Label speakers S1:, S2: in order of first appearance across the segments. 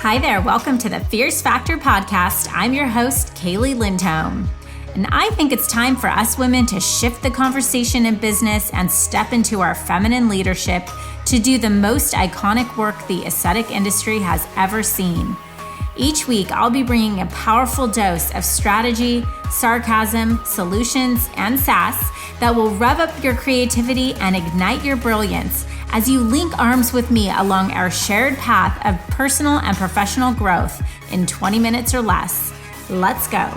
S1: Hi there, welcome to the Fierce Factor podcast. I'm your host, Kaylee Lindholm. And I think it's time for us women to shift the conversation in business and step into our feminine leadership to do the most iconic work the aesthetic industry has ever seen. Each week, I'll be bringing a powerful dose of strategy, sarcasm, solutions, and sass that will rev up your creativity and ignite your brilliance as you link arms with me along our shared path of personal and professional growth in 20 minutes or less. Let's go.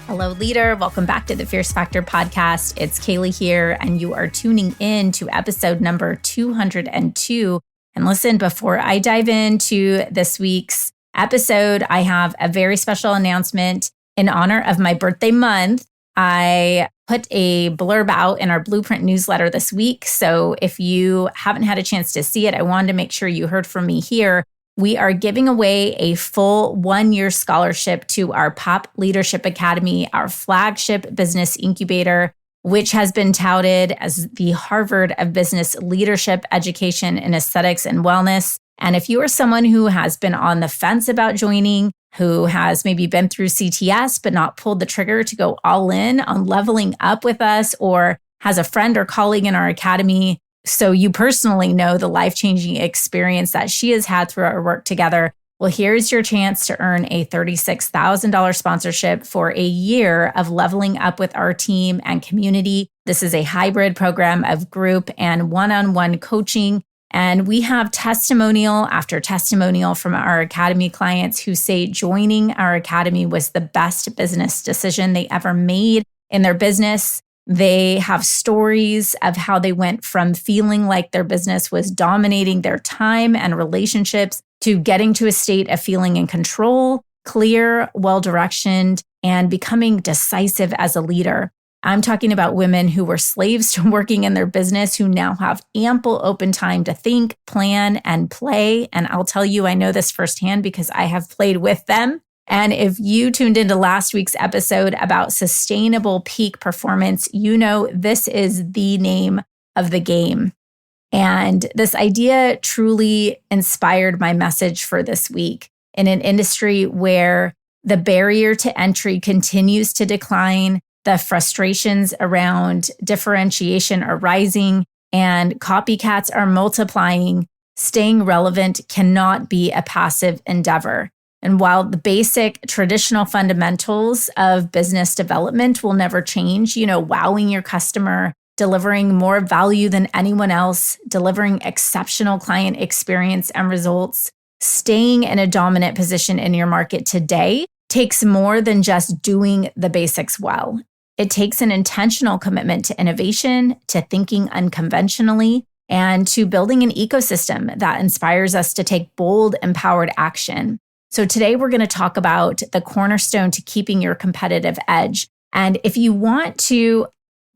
S1: Hello, leader. Welcome back to the Fierce Factor podcast. It's Kaylee here, and you are tuning in to episode number 202. And listen, before I dive into this week's episode, I have a very special announcement in honor of my birthday month. I put a blurb out in our Blueprint newsletter this week. So if you haven't had a chance to see it, I wanted to make sure you heard from me here. We are giving away a full 1-year scholarship to our Pop Leadership Academy, our flagship business incubator, which has been touted as the Harvard of business leadership, education, and aesthetics and wellness. And if you are someone who has been on the fence about joining, who has maybe been through CTS but not pulled the trigger to go all in on leveling up with us, or has a friend or colleague in our academy, so you personally know the life-changing experience that she has had through our work together, well, here's your chance to earn a $36,000 sponsorship for a year of leveling up with our team and community. This is a hybrid program of group and one-on-one coaching. And we have testimonial after testimonial from our academy clients who say joining our academy was the best business decision they ever made in their business. They have stories of how they went from feeling like their business was dominating their time and relationships to getting to a state of feeling in control, clear, well-directioned, and becoming decisive as a leader. I'm talking about women who were slaves to working in their business, who now have ample open time to think, plan, and play. And I'll tell you, I know this firsthand because I have played with them. And if you tuned into last week's episode about sustainable peak performance, you know this is the name of the game. And this idea truly inspired my message for this week in an industry where the barrier to entry continues to decline, the frustrations around differentiation are rising, and copycats are multiplying. Staying relevant cannot be a passive endeavor. And while the basic traditional fundamentals of business development will never change, wowing your customer, delivering more value than anyone else, delivering exceptional client experience and results, staying in a dominant position in your market today takes more than just doing the basics well. It takes an intentional commitment to innovation, to thinking unconventionally, and to building an ecosystem that inspires us to take bold, empowered action. So today we're going to talk about the cornerstone to keeping your competitive edge. And if you want to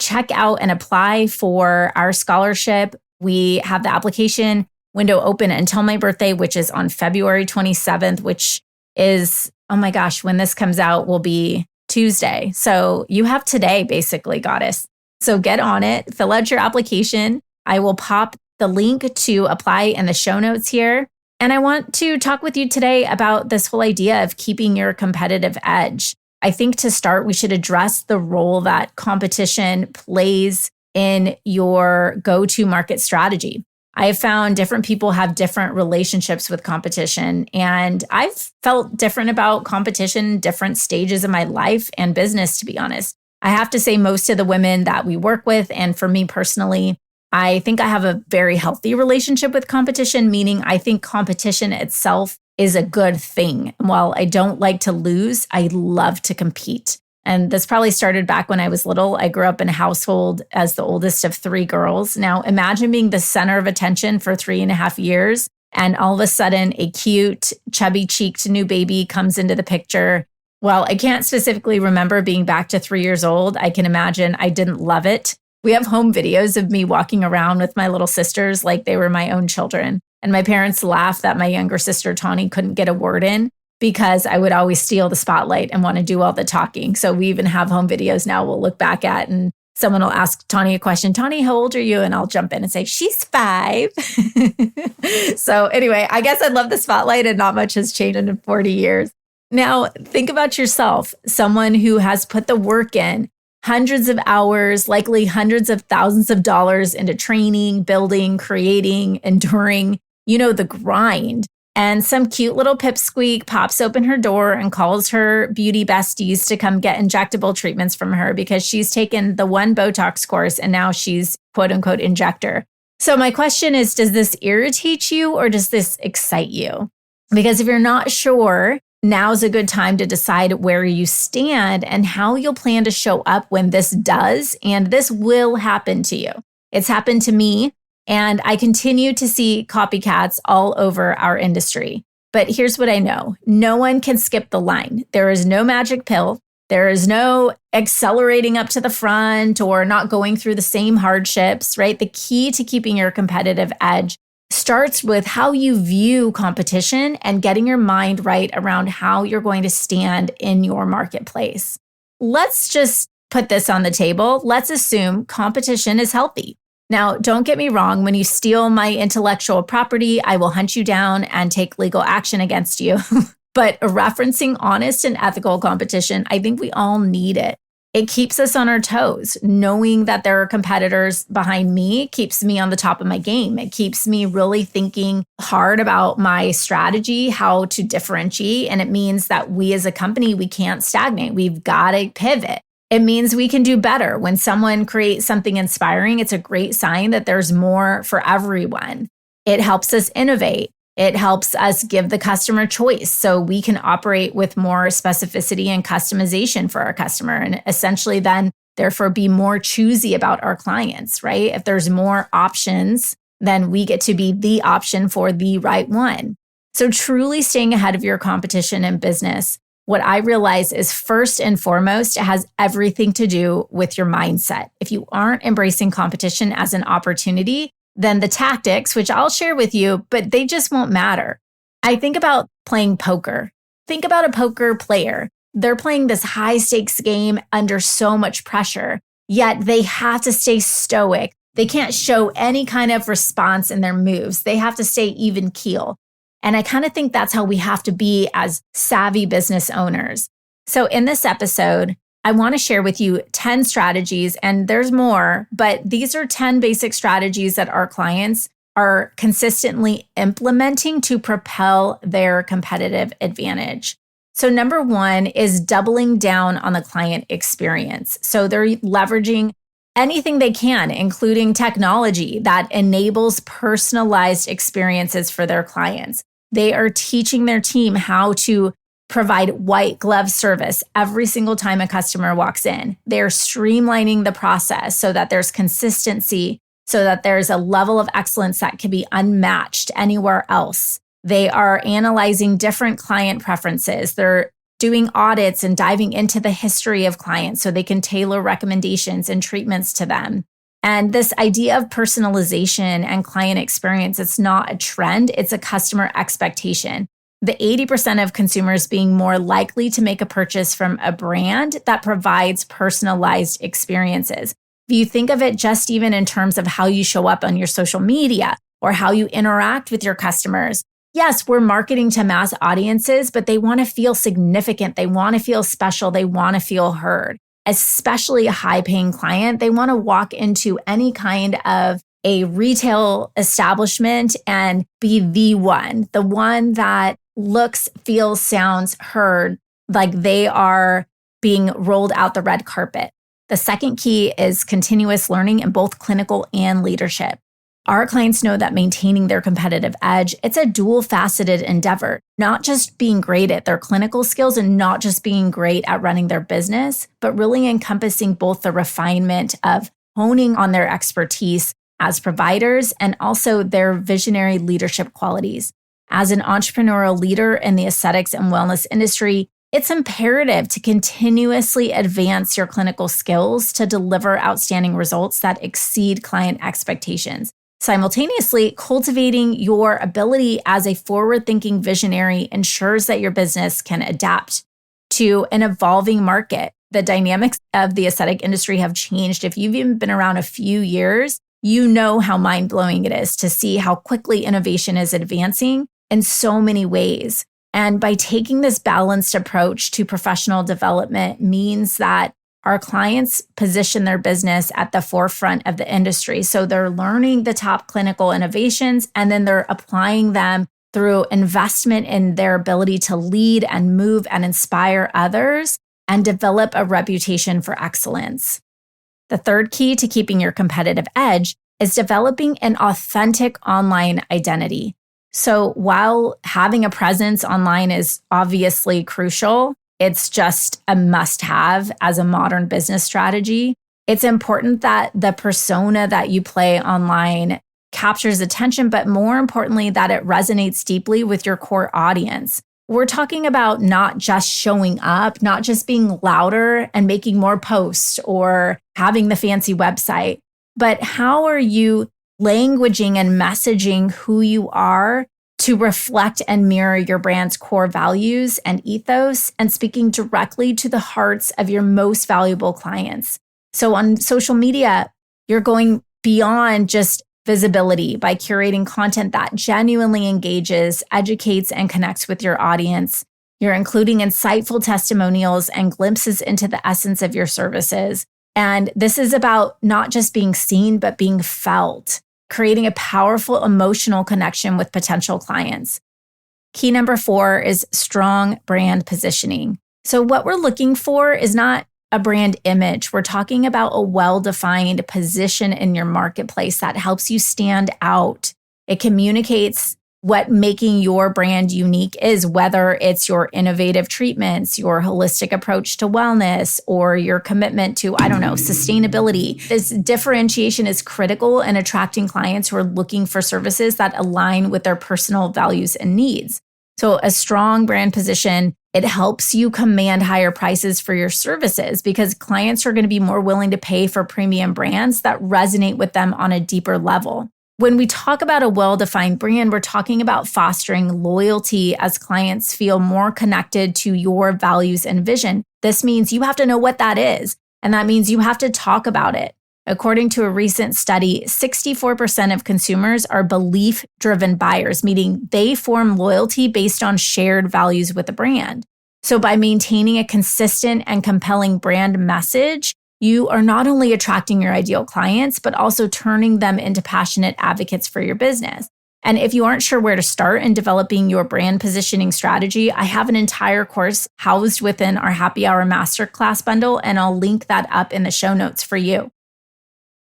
S1: check out and apply for our scholarship, we have the application window open until my birthday, which is on February 27th, which is, oh my gosh, when this comes out will be Tuesday. So you have today, basically, goddess. So get on it, fill out your application. I will pop the link to apply in the show notes here. And I want to talk with you today about this whole idea of keeping your competitive edge. I think to start, we should address the role that competition plays in your go-to market strategy. I have found different people have different relationships with competition, and I've felt different about competition in different stages of my life and business, to be honest. I have to say most of the women that we work with, and for me personally, I think I have a very healthy relationship with competition, meaning I think competition itself is a good thing. While I don't like to lose, I love to compete. And this probably started back when I was little. I grew up in a household as the oldest of 3 girls. Now imagine being the center of attention for 3.5 years, and all of a sudden a cute, chubby-cheeked new baby comes into the picture. Well, I can't specifically remember being back to 3 years old. I can imagine I didn't love it. We have home videos of me walking around with my little sisters like they were my own children. And my parents laughed that my younger sister, Tawny, couldn't get a word in because I would always steal the spotlight and want to do all the talking. So we even have home videos now we'll look back at. And someone will ask Tawny a question, Tawny, how old are you? And I'll jump in and say, she's 5. So anyway, I guess I love the spotlight and not much has changed in 40 years. Now, think about yourself, someone who has put the work in, hundreds of hours, likely hundreds of thousands of dollars into training, building, creating, enduring, the grind. And some cute little pipsqueak pops open her door and calls her beauty besties to come get injectable treatments from her because she's taken the one Botox course and now she's quote unquote injector. So my question is, does this irritate you or does this excite you? Because if you're not sure, now's a good time to decide where you stand and how you'll plan to show up when this does. And this will happen to you. It's happened to me. And I continue to see copycats all over our industry. But here's what I know. No one can skip the line. There is no magic pill. There is no accelerating up to the front or not going through the same hardships, right? The key to keeping your competitive edge starts with how you view competition and getting your mind right around how you're going to stand in your marketplace. Let's just put this on the table. Let's assume competition is healthy. Now, don't get me wrong. When you steal my intellectual property, I will hunt you down and take legal action against you. But referencing honest and ethical competition, I think we all need it. It keeps us on our toes. Knowing that there are competitors behind me keeps me on the top of my game. It keeps me really thinking hard about my strategy, how to differentiate. And it means that we as a company, we can't stagnate. We've got to pivot. It means we can do better. When someone creates something inspiring, it's a great sign that there's more for everyone. It helps us innovate. It helps us give the customer choice so we can operate with more specificity and customization for our customer and essentially then therefore be more choosy about our clients, right? If there's more options, then we get to be the option for the right one. So truly staying ahead of your competition in business, what I realize is first and foremost, it has everything to do with your mindset. If you aren't embracing competition as an opportunity, then the tactics, which I'll share with you, but they just won't matter. I think about playing poker. Think about a poker player. They're playing this high stakes game under so much pressure, yet they have to stay stoic. They can't show any kind of response in their moves. They have to stay even keel. And I kind of think that's how we have to be as savvy business owners. So in this episode, I want to share with you 10 strategies, and there's more, but these are 10 basic strategies that our clients are consistently implementing to propel their competitive advantage. So number one is doubling down on the client experience. So they're leveraging anything they can, including technology that enables personalized experiences for their clients. They are teaching their team how to provide white glove service every single time a customer walks in. They're streamlining the process so that there's consistency, so that there's a level of excellence that can be unmatched anywhere else. They are analyzing different client preferences. They're doing audits and diving into the history of clients so they can tailor recommendations and treatments to them. And this idea of personalization and client experience, it's not a trend, it's a customer expectation. The 80% of consumers being more likely to make a purchase from a brand that provides personalized experiences. If you think of it just even in terms of how you show up on your social media or how you interact with your customers, yes, we're marketing to mass audiences, but they want to feel significant. They want to feel special. They want to feel heard. Especially a high-paying client, they want to walk into any kind of a retail establishment and be the one that looks, feels, sounds, heard like they are being rolled out the red carpet. The second key is continuous learning in both clinical and leadership. Our clients know that maintaining their competitive edge, it's a dual-faceted endeavor, not just being great at their clinical skills and not just being great at running their business, but really encompassing both the refinement of honing on their expertise as providers and also their visionary leadership qualities. As an entrepreneurial leader in the aesthetics and wellness industry, it's imperative to continuously advance your clinical skills to deliver outstanding results that exceed client expectations. Simultaneously, cultivating your ability as a forward-thinking visionary ensures that your business can adapt to an evolving market. The dynamics of the aesthetic industry have changed. If you've even been around a few years, you know how mind-blowing it is to see how quickly innovation is advancing in so many ways. And by taking this balanced approach to professional development means that our clients position their business at the forefront of the industry. So they're learning the top clinical innovations, and then they're applying them through investment in their ability to lead and move and inspire others and develop a reputation for excellence. The third key to keeping your competitive edge is developing an authentic online identity. So while having a presence online is obviously crucial, it's just a must-have as a modern business strategy. It's important that the persona that you play online captures attention, but more importantly, that it resonates deeply with your core audience. We're talking about not just showing up, not just being louder and making more posts or having the fancy website, but how are you languaging and messaging who you are to reflect and mirror your brand's core values and ethos, and speaking directly to the hearts of your most valuable clients. So on social media, you're going beyond just visibility by curating content that genuinely engages, educates, and connects with your audience. You're including insightful testimonials and glimpses into the essence of your services. And this is about not just being seen, but being felt, creating a powerful emotional connection with potential clients. Key number 4 is strong brand positioning. So what we're looking for is not a brand image. We're talking about a well-defined position in your marketplace that helps you stand out. It communicates what making your brand unique is, whether it's your innovative treatments, your holistic approach to wellness, or your commitment to, sustainability. This differentiation is critical in attracting clients who are looking for services that align with their personal values and needs. So a strong brand position, it helps you command higher prices for your services because clients are going to be more willing to pay for premium brands that resonate with them on a deeper level. When we talk about a well-defined brand, we're talking about fostering loyalty as clients feel more connected to your values and vision. This means you have to know what that is, and that means you have to talk about it. According to a recent study, 64% of consumers are belief-driven buyers, meaning they form loyalty based on shared values with the brand. So by maintaining a consistent and compelling brand message, you are not only attracting your ideal clients, but also turning them into passionate advocates for your business. And if you aren't sure where to start in developing your brand positioning strategy, I have an entire course housed within our Happy Hour Masterclass bundle, and I'll link that up in the show notes for you.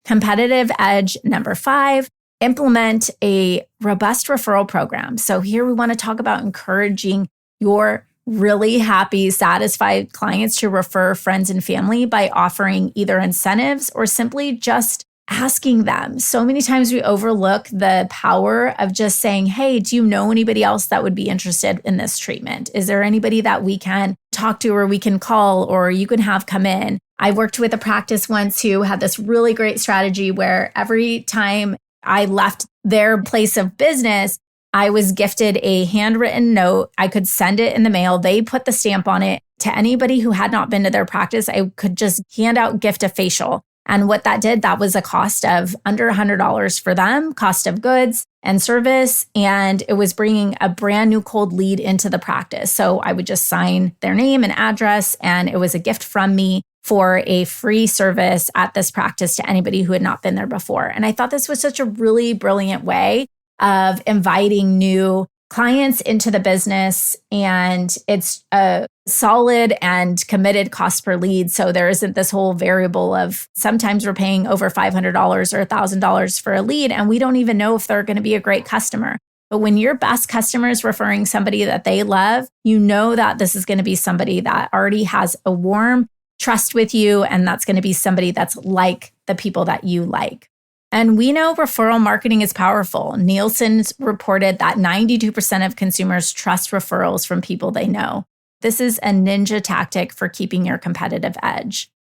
S1: Competitive edge number 5, implement a robust referral program. So here we want to talk about encouraging your really happy, satisfied clients to refer friends and family by offering either incentives or simply just asking them. So many times we overlook the power of just saying, hey, do you know anybody else that would be interested in this treatment? Is there anybody that we can talk to or we can call or you can have come in? I worked with a practice once who had this really great strategy where every time I left their place of business, I was gifted a handwritten note. I could send it in the mail. They put the stamp on it. To anybody who had not been to their practice, I could just hand out gift a facial. And what that did, that was a cost of under $100 for them, cost of goods and service. And it was bringing a brand new cold lead into the practice. So I would just sign their name and address, and it was a gift from me for a free service at this practice to anybody who had not been there before. And I thought this was such a really brilliant way of inviting new clients into the business. And it's a solid and committed cost per lead. So there isn't this whole variable of sometimes we're paying over $500 or $1,000 for a lead, and we don't even know if they're going to be a great customer. But when your best customer is referring somebody that they love, you know that this is going to be somebody that already has a warm trust with you, and that's going to be somebody that's like the people that you like. And we know referral marketing is powerful. Nielsen's reported that 92% of consumers trust referrals from people they know. This is a ninja tactic for keeping your competitive edge.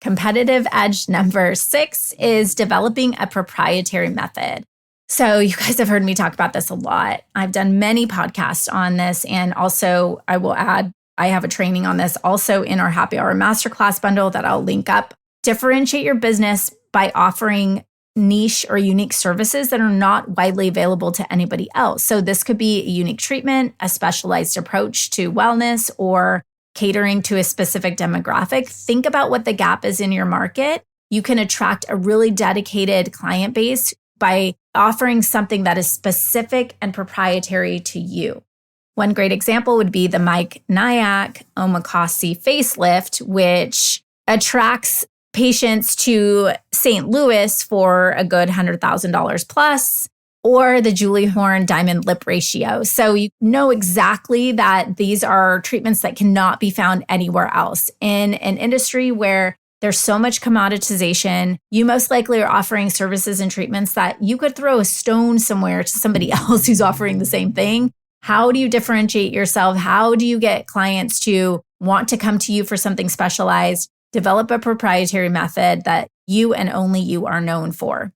S1: Competitive edge number 6 is developing a proprietary method. So you guys have heard me talk about this a lot. I've done many podcasts on this, and also I will add I have a training on this also in our happy hour masterclass bundle that I'll link up. Differentiate your business by offering niche or unique services that are not widely available to anybody else. So this could be a unique treatment, a specialized approach to wellness, or catering to a specific demographic. Think about what the gap is in your market. You can attract a really dedicated client base by offering something that is specific and proprietary to you. One great example would be the Mike Nyack Omakase facelift, which attracts patients to St. Louis for a good $100,000 plus, or the Julie Horn diamond lip ratio. So you know exactly that these are treatments that cannot be found anywhere else. In an industry where there's so much commoditization, you most likely are offering services and treatments that you could throw a stone somewhere to somebody else who's offering the same thing. How do you differentiate yourself? How do you get clients to want to come to you for something specialized? Develop a proprietary method that you and only you are known for.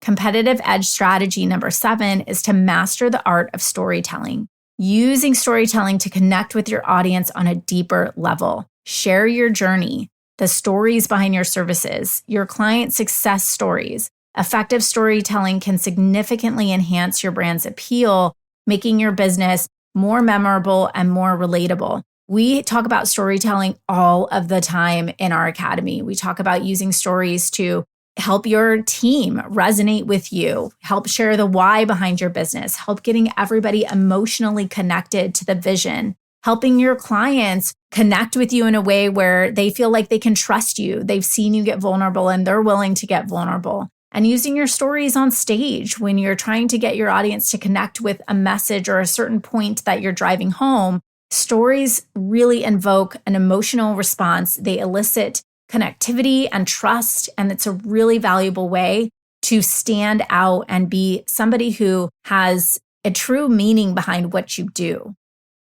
S1: Competitive edge strategy number 7 is to master the art of storytelling. Using storytelling to connect with your audience on a deeper level. Share your journey, the stories behind your services, your client success stories. Effective storytelling can significantly enhance your brand's appeal, making your business more memorable and more relatable. We talk about storytelling all of the time in our academy. We talk about using stories to help your team resonate with you, help share the why behind your business, help getting everybody emotionally connected to the vision, helping your clients connect with you in a way where they feel like they can trust you. They've seen you get vulnerable and they're willing to get vulnerable. And using your stories on stage when you're trying to get your audience to connect with a message or a certain point that you're driving home. Stories really invoke an emotional response. They elicit connectivity and trust, and it's a really valuable way to stand out and be somebody who has a true meaning behind what you do.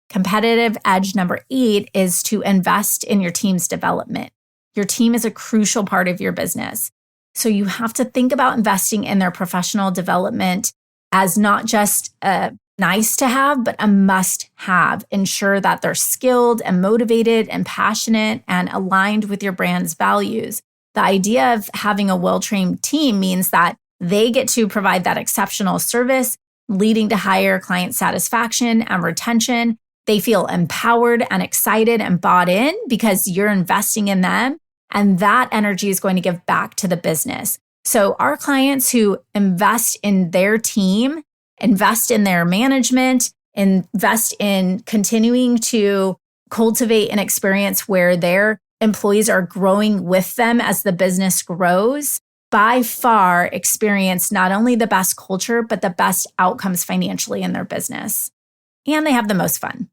S1: Competitive edge number 8 is to invest in your team's development. Your team is a crucial part of your business. So you have to think about investing in their professional development as not just a nice to have, but a must have. Ensure that they're skilled and motivated and passionate and aligned with your brand's values. The idea of having a well-trained team means that they get to provide that exceptional service, leading to higher client satisfaction and retention. They feel empowered and excited and bought in because you're investing in them. And that energy is going to give back to the business. So our clients who invest in their team, invest in their management, invest in continuing to cultivate an experience where their employees are growing with them as the business grows, by far experience not only the best culture, but the best outcomes financially in their business. And they have the most fun.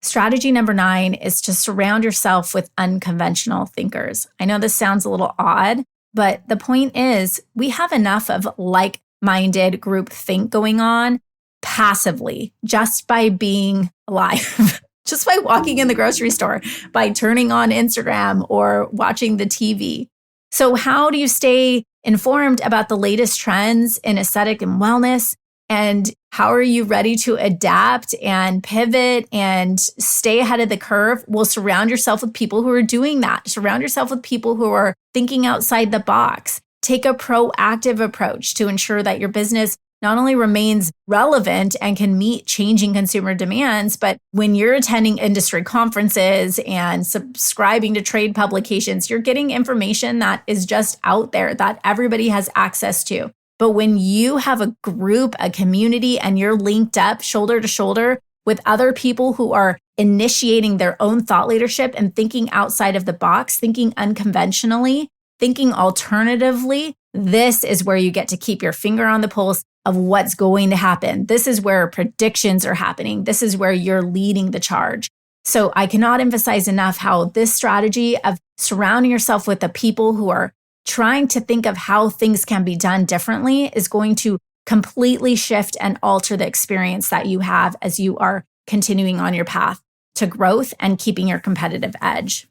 S1: Strategy number 9 is to surround yourself with unconventional thinkers. I know this sounds a little odd, but the point is we have enough of like-minded group think going on passively just by being alive, just by walking in the grocery store, by turning on Instagram or watching the TV. So how do you stay informed about the latest trends in aesthetic and wellness? And how are you ready to adapt and pivot and stay ahead of the curve? Well, surround yourself with people who are doing that. Surround yourself with people who are thinking outside the box. Take a proactive approach to ensure that your business not only remains relevant and can meet changing consumer demands, but when you're attending industry conferences and subscribing to trade publications, you're getting information that is just out there that everybody has access to. But when you have a group, a community, and you're linked up shoulder to shoulder with other people who are initiating their own thought leadership and thinking outside of the box, thinking unconventionally, thinking alternatively, this is where you get to keep your finger on the pulse of what's going to happen. This is where predictions are happening. This is where you're leading the charge. So I cannot emphasize enough how this strategy of surrounding yourself with the people who are trying to think of how things can be done differently is going to completely shift and alter the experience that you have as you are continuing on your path to growth and keeping your competitive edge.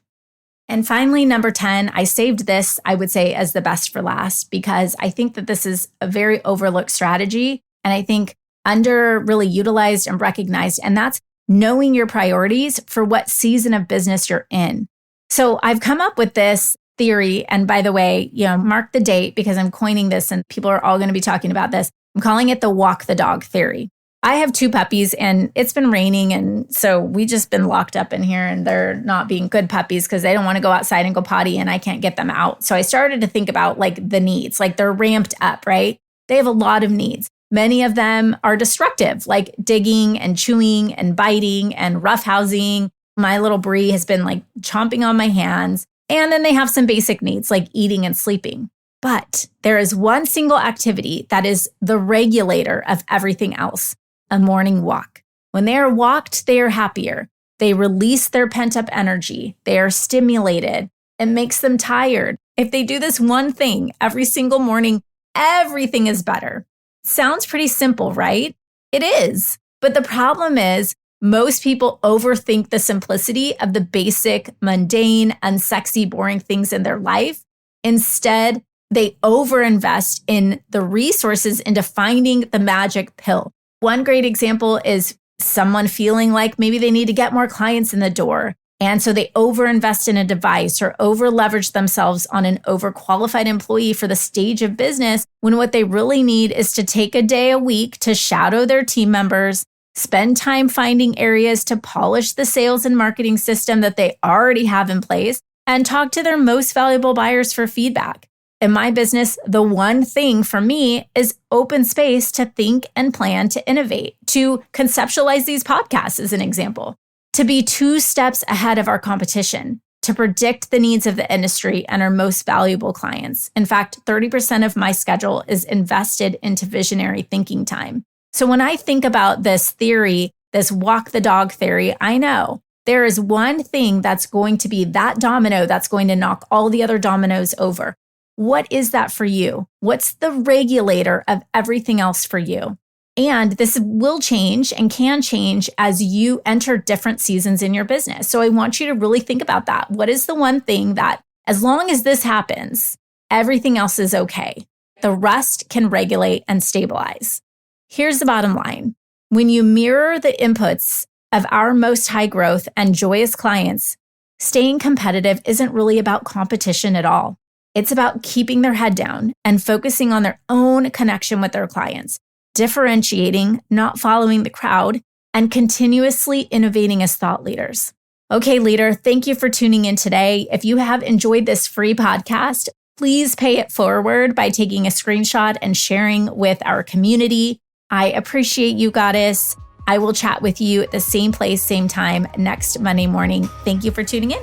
S1: And finally, number 10, I saved this, I would say, as the best for last, because I think that this is a very overlooked strategy. And I think under really utilized and recognized, and that's knowing your priorities for what season of business you're in. So I've come up with this theory. And by the way, mark the date because I'm coining this and people are all going to be talking about this. I'm calling it the walk the dog theory. I have 2 puppies and it's been raining. And so we just been locked up in here and they're not being good puppies because they don't want to go outside and go potty and I can't get them out. So I started to think about the needs, they're ramped up, right? They have a lot of needs. Many of them are destructive, like digging and chewing and biting and roughhousing. My little Brie has been chomping on my hands. And then they have some basic needs like eating and sleeping. But there is one single activity that is the regulator of everything else. A morning walk. When they are walked, they are happier. They release their pent-up energy. They are stimulated. It makes them tired. If they do this one thing every single morning, everything is better. Sounds pretty simple, right? It is. But the problem is, most people overthink the simplicity of the basic, mundane, unsexy, boring things in their life. Instead, they overinvest in the resources into finding the magic pill. One great example is someone feeling like maybe they need to get more clients in the door. And so they overinvest in a device or over-leverage themselves on an overqualified employee for the stage of business when what they really need is to take a day a week to shadow their team members, spend time finding areas to polish the sales and marketing system that they already have in place, and talk to their most valuable buyers for feedback. In my business, the one thing for me is open space to think and plan to innovate, to conceptualize these podcasts as an example, to be 2 steps ahead of our competition, to predict the needs of the industry and our most valuable clients. In fact, 30% of my schedule is invested into visionary thinking time. So when I think about this theory, this walk the dog theory, I know there is one thing that's going to be that domino that's going to knock all the other dominoes over. What is that for you? What's the regulator of everything else for you? And this will change and can change as you enter different seasons in your business. So I want you to really think about that. What is the one thing that, as long as this happens, everything else is okay? The rest can regulate and stabilize. Here's the bottom line. When you mirror the inputs of our most high growth and joyous clients, staying competitive isn't really about competition at all. It's about keeping their head down and focusing on their own connection with their clients, differentiating, not following the crowd, and continuously innovating as thought leaders. Okay, leader, thank you for tuning in today. If you have enjoyed this free podcast, please pay it forward by taking a screenshot and sharing with our community. I appreciate you, Goddess. I will chat with you at the same place, same time next Monday morning. Thank you for tuning in.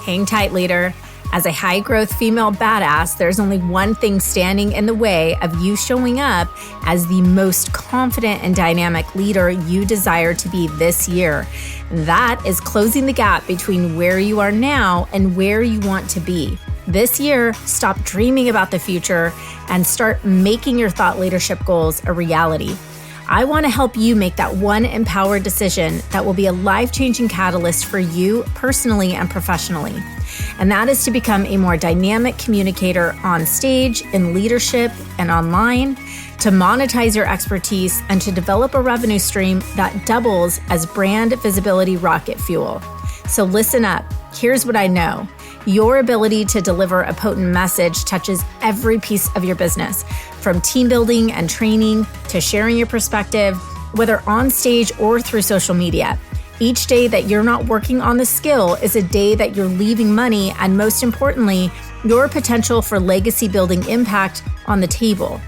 S1: Hang tight, leader. As a high-growth female badass, there's only one thing standing in the way of you showing up as the most confident and dynamic leader you desire to be this year. That is closing the gap between where you are now and where you want to be. This year, stop dreaming about the future and start making your thought leadership goals a reality. I want to help you make that one empowered decision that will be a life-changing catalyst for you personally and professionally. And that is to become a more dynamic communicator on stage, in leadership, and online, to monetize your expertise, and to develop a revenue stream that doubles as brand visibility rocket fuel. So listen up. Here's what I know. Your ability to deliver a potent message touches every piece of your business, from team building and training to sharing your perspective, whether on stage or through social media. Each day that you're not working on the skill is a day that you're leaving money and, most importantly, your potential for legacy building impact on the table.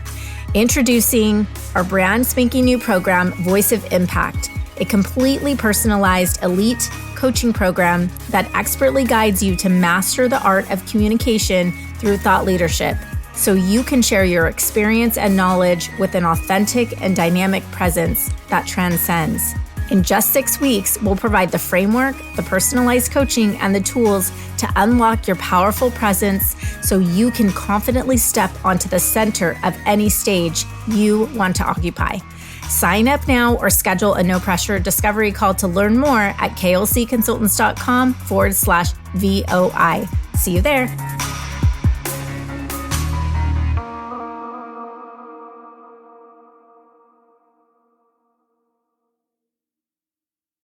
S1: Introducing our brand spanking new program, Voice of Impact, a completely personalized elite coaching program that expertly guides you to master the art of communication through thought leadership, so you can share your experience and knowledge with an authentic and dynamic presence that transcends. In just 6 weeks, we'll provide the framework, the personalized coaching, and the tools to unlock your powerful presence so you can confidently step onto the center of any stage you want to occupy. Sign up now or schedule a no-pressure discovery call to learn more at klcconsultants.com/VOI. See you there.